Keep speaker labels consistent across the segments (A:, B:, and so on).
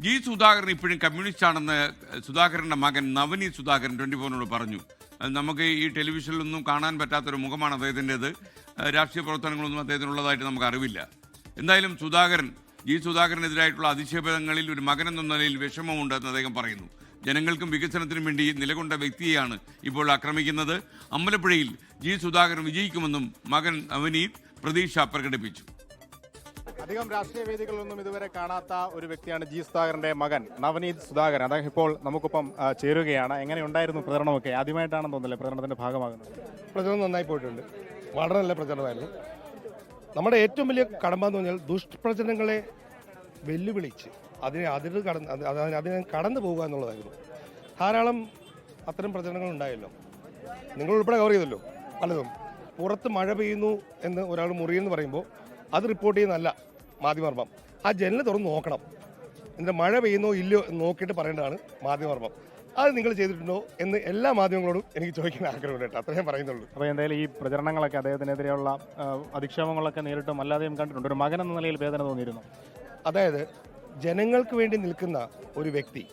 A: G Sudhakaran ഇപ്പോഴും കമ്മ്യൂണിസ്റ്റാണെന്ന് സുധാകരൻ്റെ മകൻ നവനീത് സുധാകരൻ 24 പറഞ്ഞു. നമുക്ക് ഈ ടെലിവിഷനിലൊന്നും കാണാൻ പറ്റാത്തൊരു മുഖമാണ് അദ്ദേഹത്തിൻ്റെത്. രാഷ്ട്രീയ പ്രവർത്തനങ്ങളൊന്നും അദ്ദേഹത്തിനുള്ളതായിട്ട് നമുക്ക് അറിവില്ല. എന്തായാലും ജി സുധാകരനെതിരായിട്ടുള്ള അധിക്ഷേപങ്ങളിൽ ഒരു മകൻ എന്ന നിലയിൽ വിഷമമുണ്ടെന്ന് അദ്ദേഹം പറയുന്നു. ജനങ്ങൾക്കും വികസനത്തിനും വേണ്ടി നിലകൊണ്ട വ്യക്തിയെയാണ് ഇപ്പോൾ ആക്രമിക്കുന്നത്. അമ്പലപ്പുഴയിൽ ജി സുധാകരൻ വിജയിക്കുമെന്നും മകൻ നവനീത് പ്രതീക്ഷ പ്രകടിപ്പിച്ചു.
B: അധികം രാഷ്ട്രീയ വേദികളിലൊന്നും ഇതുവരെ കാണാത്ത ഒരു വ്യക്തിയാണ് ജി സുധാകരന്റെ മകൻ നവനീത് സുധാകരൻ. അദ്ദേഹം ഇപ്പോൾ നമുക്കൊപ്പം ചേരുകയാണ്. എങ്ങനെയുണ്ടായിരുന്നു പ്രചരണമൊക്കെ? ആദ്യമായിട്ടാണെന്ന് തോന്നുന്നില്ലേ പ്രചരണത്തിന്റെ ഭാഗമാകുന്നത്?
C: പ്രചരണം നന്നായി പോയിട്ടുണ്ട്. വളരെ നല്ല പ്രചരണമായിരുന്നു. നമ്മുടെ ഏറ്റവും വലിയ കടമ്പ എന്ന് പറഞ്ഞാൽ ദുഷ്പ്രചരണങ്ങളെ വെല്ലുവിളിച്ച് അതിനെ കടന്നു പോകുക എന്നുള്ളതായിരുന്നു. ധാരാളം അത്തരം പ്രചരണങ്ങൾ ഉണ്ടായല്ലോ. നിങ്ങൾ ഉൾപ്പെടെ കവർ ചെയ്തല്ലോ പലതും. പുറത്ത് മഴ പെയ്യുന്നു എന്ന് ഒരാൾ മുറിയെന്ന് പറയുമ്പോൾ അത് റിപ്പോർട്ട് ചെയ്യുന്നതല്ല മാധ്യമധർമ്മം. ആ ജനൽ തുറന്ന് നോക്കണം, എന്നിട്ട് മഴ പെയ്യുന്നോ ഇല്ലയോ എന്ന് നോക്കിയിട്ട് പറയേണ്ടതാണ് മാധ്യമധർമ്മം. അത് നിങ്ങൾ ചെയ്തിട്ടുണ്ടോ എന്ന് എല്ലാ മാധ്യമങ്ങളോടും എനിക്ക് ചോദിക്കാൻ ആഗ്രഹമുണ്ട് കേട്ടോ. അത്രയും പറയുന്നുള്ളൂ.
B: അപ്പോൾ എന്തായാലും ഈ പ്രചരണങ്ങളൊക്കെ അദ്ദേഹത്തിനെതിരെയുള്ള അധിക്ഷേപങ്ങളൊക്കെ നേരിട്ടും അല്ലാതെയും കണ്ടിട്ടുണ്ട്. ഒരു മകൻ എന്ന നിലയിൽ വേദന തോന്നിയിരുന്നു.
C: അതായത് ജനങ്ങൾക്ക് വേണ്ടി നിൽക്കുന്ന ഒരു വ്യക്തി,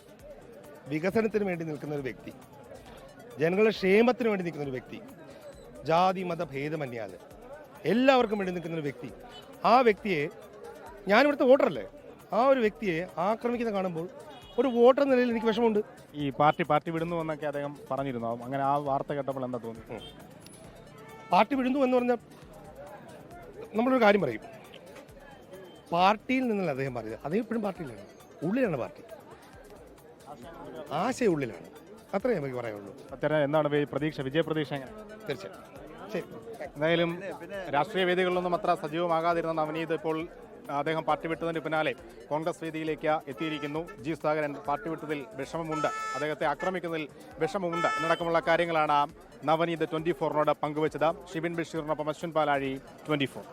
C: വികസനത്തിന് വേണ്ടി നിൽക്കുന്ന ഒരു വ്യക്തി, ജനങ്ങളുടെ ക്ഷേമത്തിന് വേണ്ടി നിൽക്കുന്ന ഒരു വ്യക്തി, ജാതി മത ഭേദമന്യാതെ എല്ലാവർക്കും വേണ്ടി നിൽക്കുന്ന ഒരു വ്യക്തി, ആ വ്യക്തിയെ, ഞാനിവിടുത്തെ വോട്ടറല്ലേ, ആ ഒരു വ്യക്തിയെ ആക്രമിക്കുന്ന കാണുമ്പോൾ ഒരു വോട്ടർ എന്ന നിലയിൽ എനിക്ക് വിഷമമുണ്ട്.
B: ഈ പാർട്ടി വിടുന്നു എന്നൊക്കെ അദ്ദേഹം പറഞ്ഞിരുന്നു. അങ്ങനെ ആ വാർത്ത കേട്ടപ്പോൾ എന്താ തോന്നി?
C: പാർട്ടി വിടുന്നു എന്ന് പറഞ്ഞാൽ നമ്മളൊരു കാര്യം പറയും, പാർട്ടിയിൽ നിന്നല്ല അദ്ദേഹം പറഞ്ഞത്. അദ്ദേഹം ഇപ്പോഴും പാർട്ടിയിലാണ്, ഉള്ളിലാണ് പാർട്ടി, ആശയ ഉള്ളിലാണ്. അത്രേ നമുക്ക് പറയാനുള്ളൂ.
B: അത്തരം എന്താണ് വിജയപ്രതീക്ഷ എങ്ങനെ?
C: തീർച്ചയായും. ശരി.
B: എന്തായാലും രാഷ്ട്രീയ വേദികളിലൊന്നും അത്ര സജീവമാകാതിരുന്ന നവനീത് ഇപ്പോൾ അദ്ദേഹം പാർട്ടി വിട്ടതിന് പിന്നാലെ കോൺഗ്രസ് വേദിയിലേക്ക് എത്തിയിരിക്കുന്നു. ജി സുധാകരൻ പാർട്ടി വിട്ടതിൽ വിഷമമുണ്ട്, അദ്ദേഹത്തെ ആക്രമിക്കുന്നതിൽ വിഷമമുണ്ട് എന്നടക്കമുള്ള കാര്യങ്ങളാണ് നവനീത് 24നോട് പങ്കുവച്ചത്. ഷിബിൻ ബഷീറിനൊപ്പം അശ്വിൻ പാലാഴി, 24.